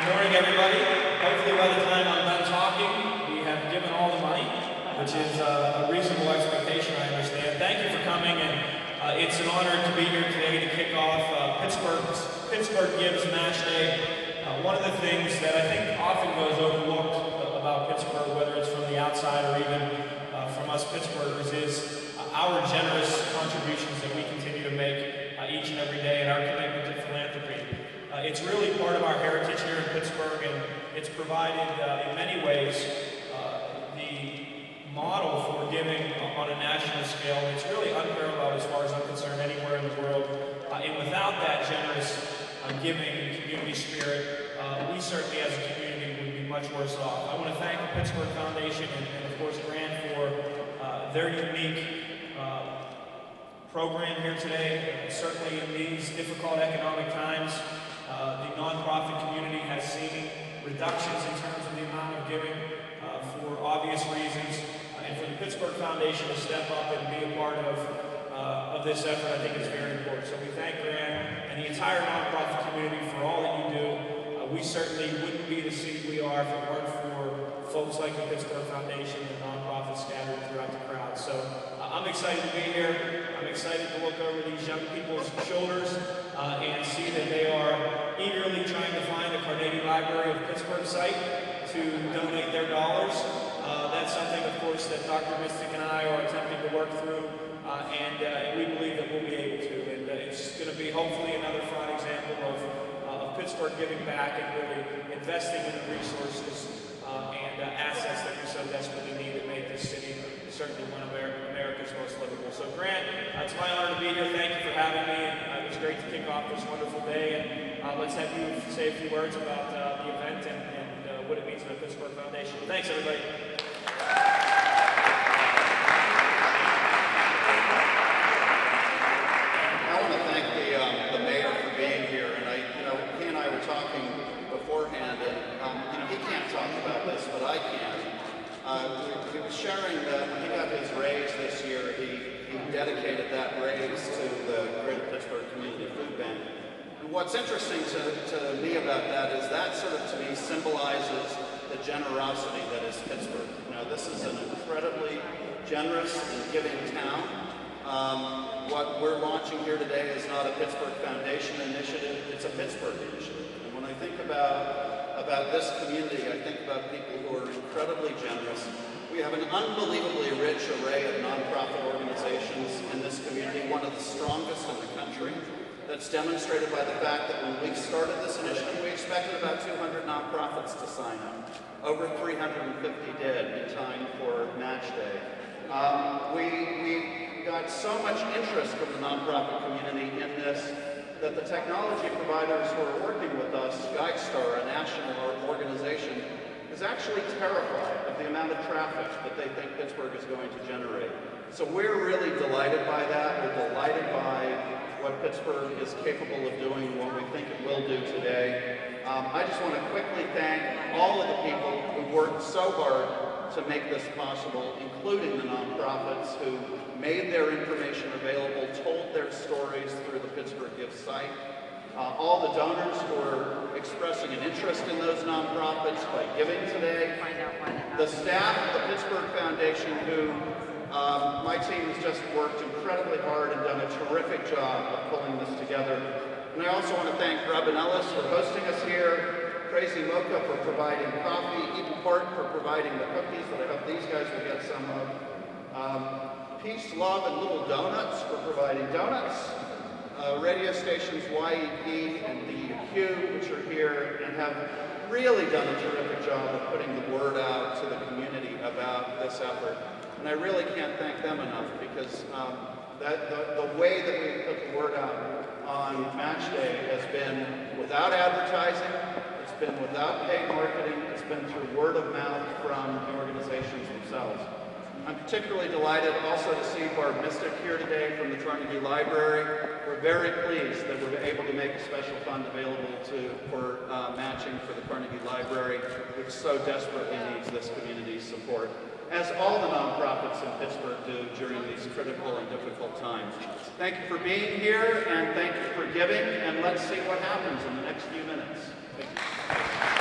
morning, everybody. Hopefully by the time I'm done talking, we have given all the money, which is a reasonable expectation, I understand. Thank you for coming, and it's an honor to be here today to kick off PittsburghGives Match Day. One of the things that I think often goes overlooked about Pittsburgh, whether it's from the outside or even from us Pittsburghers, is our generous contributions that we continue to make each and every day, and our commitment to philanthropy. It's really part of our heritage here in Pittsburgh, and it's provided in many ways the model for giving on a national scale. It's really unparalleled as far as I'm concerned anywhere in the world. And without that generous giving and community spirit, we certainly as a community would be much worse off. I want to thank the Pittsburgh Foundation and of course Grant for their unique program here today. Certainly in these difficult economic times, the nonprofit community has seen reductions in terms of the amount of giving for obvious reasons. And for the Pittsburgh Foundation to step up and be a part of this effort, I think is very important. So we thank Grant and the entire nonprofit community for all that you do. We certainly wouldn't be the city we are if it weren't for folks like the Pittsburgh Foundation and nonprofits scattered throughout the crowd. So I'm excited to be here. I'm excited to look over these young people's shoulders and see that they are eagerly trying to find the Carnegie Library of Pittsburgh site to donate their dollars. That's something, of course, that Dr. Mystic and I are attempting to work through, and we believe that we'll be able to. And it's going to be hopefully another fine example of Pittsburgh giving back and really investing in the resources and assets that we so desperately need to make this city certainly one of America's most livable. So Grant, it's my honor to be here. Thank you for having me. And it was great to kick off this wonderful day. And let's have you say a few words about the event and what it means to the Pittsburgh Foundation. Thanks, everybody. I want to thank the mayor for being here. And he and I were talking beforehand, and he can't talk about this, but I can. He was sharing that when he got his raise this year, he dedicated that raise to the Greater Pittsburgh Community Food Bank. And what's interesting to me about that is that sort of, to me, symbolizes the generosity that is Pittsburgh. This is an incredibly generous and giving town. What we're launching here today is not a Pittsburgh Foundation initiative, it's a Pittsburgh initiative. And when I think about this community, I think about people who are incredibly generous. We have an unbelievably rich array of nonprofit organizations in this community, one of the strongest in the country. That's demonstrated by the fact that when we started this initiative, we expected about 200 nonprofits to sign up. Over 350 did in time for Match Day. We got so much interest from the nonprofit community in this that the technology providers who are working with us, GuideStar, a national organization, is actually terrified of the amount of traffic that they think Pittsburgh is going to generate. So we're really delighted by that. We're delighted by what Pittsburgh is capable of doing and what we think it will do today. I just want to quickly thank all of the people who worked so hard to make this possible, including the nonprofits who made their information available, told their stories through the PittsburghGives site. All the donors who are expressing an interest in those nonprofits by giving today. The staff of the Pittsburgh Foundation who my team has just worked incredibly hard and done a terrific job of pulling this together. And I also want to thank Rob and Ellis for hosting us here, Crazy Mocha for providing coffee, Eden Park for providing the cookies that I hope these guys will get some of, Peace, Love, and Little Donuts for providing donuts, radio stations YEP and DUQ, which are here and have really done a terrific job of putting the word out to the community about this effort. And I really can't thank them enough because the way that we put the word out on Match Day has been without advertising, it's been without paid marketing, it's been through word of mouth from the organizations themselves. I'm particularly delighted also to see Barb Mystic here today from the Carnegie Library. We're very pleased that we're able to make a special fund available for matching for the Carnegie Library, which so desperately needs this community's support, as all the nonprofits in Pittsburgh do during these critical and difficult times. Thank you for being here, and thank you for giving, and let's see what happens in the next few minutes. Thank you.